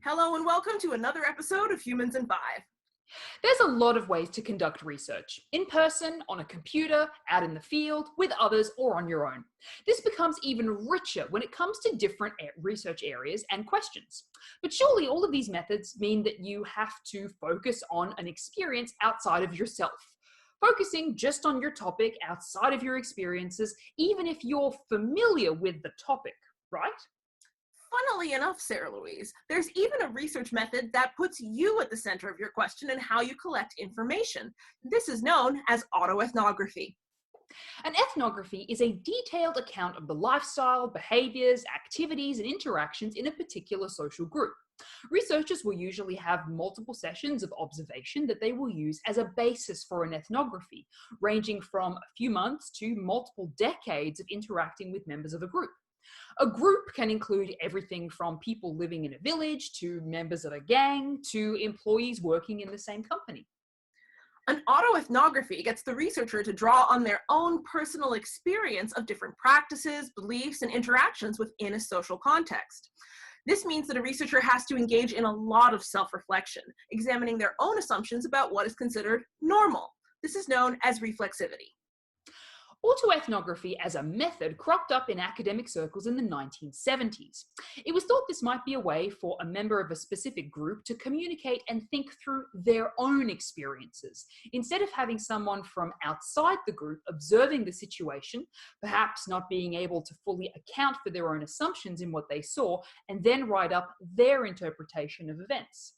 Hello and welcome to another episode of Humans in 5. There's a lot of ways to conduct research, in person, on a computer, out in the field, with others, or on your own. This becomes even richer when it comes to different research areas and questions. But surely all of these methods mean that you have to focus on an experience outside of yourself. Focusing just on your topic outside of your experiences, even if you're familiar with the topic, right? Funnily enough, Sarah Louise, there's even a research method that puts you at the center of your question and how you collect information. This is known as autoethnography. An ethnography is a detailed account of the lifestyle, behaviors, activities, and interactions in a particular social group. Researchers will usually have multiple sessions of observation that they will use as a basis for an ethnography, ranging from a few months to multiple decades of interacting with members of a group. A group can include everything from people living in a village to members of a gang to employees working in the same company. An autoethnography gets the researcher to draw on their own personal experience of different practices, beliefs, and interactions within a social context. This means that a researcher has to engage in a lot of self-reflection, examining their own assumptions about what is considered normal. This is known as reflexivity. Autoethnography as a method cropped up in academic circles in the 1970s. It was thought this might be a way for a member of a specific group to communicate and think through their own experiences, instead of having someone from outside the group observing the situation, perhaps not being able to fully account for their own assumptions in what they saw, and then write up their interpretation of events.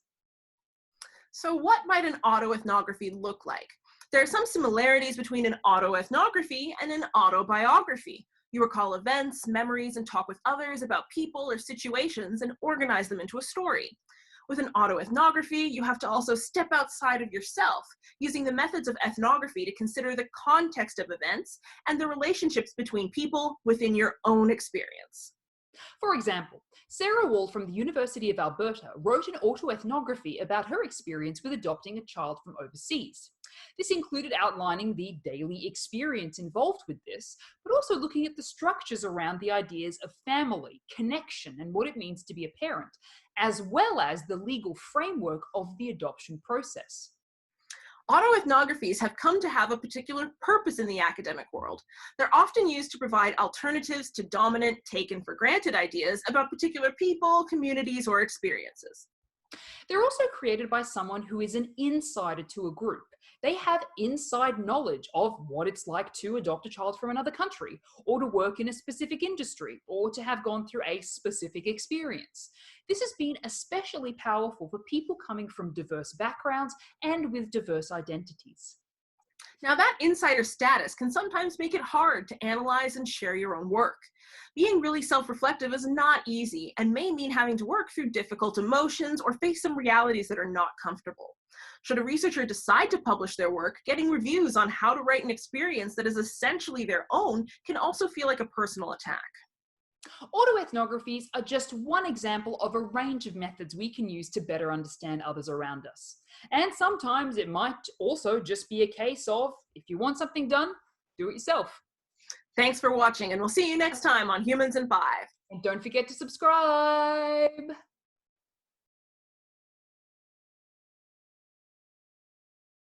So what might an autoethnography look like? There are some similarities between an autoethnography and an autobiography. You recall events, memories, and talk with others about people or situations and organize them into a story. With an autoethnography, you have to also step outside of yourself, using the methods of ethnography to consider the context of events and the relationships between people within your own experience. For example, Sarah Wall from the University of Alberta wrote an autoethnography about her experience with adopting a child from overseas. This included outlining the daily experience involved with this, but also looking at the structures around the ideas of family, connection, and what it means to be a parent, as well as the legal framework of the adoption process. Autoethnographies have come to have a particular purpose in the academic world. They're often used to provide alternatives to dominant, taken-for-granted ideas about particular people, communities, or experiences. They're also created by someone who is an insider to a group. They have inside knowledge of what it's like to adopt a child from another country, or to work in a specific industry, or to have gone through a specific experience. This has been especially powerful for people coming from diverse backgrounds and with diverse identities. Now, that insider status can sometimes make it hard to analyze and share your own work. Being really self-reflective is not easy and may mean having to work through difficult emotions or face some realities that are not comfortable. Should a researcher decide to publish their work, getting reviews on how to write an experience that is essentially their own can also feel like a personal attack. Autoethnographies are just one example of a range of methods we can use to better understand others around us. And sometimes it might also just be a case of, if you want something done, do it yourself. Thanks for watching, and we'll see you next time on Humans in 5. And don't forget to subscribe!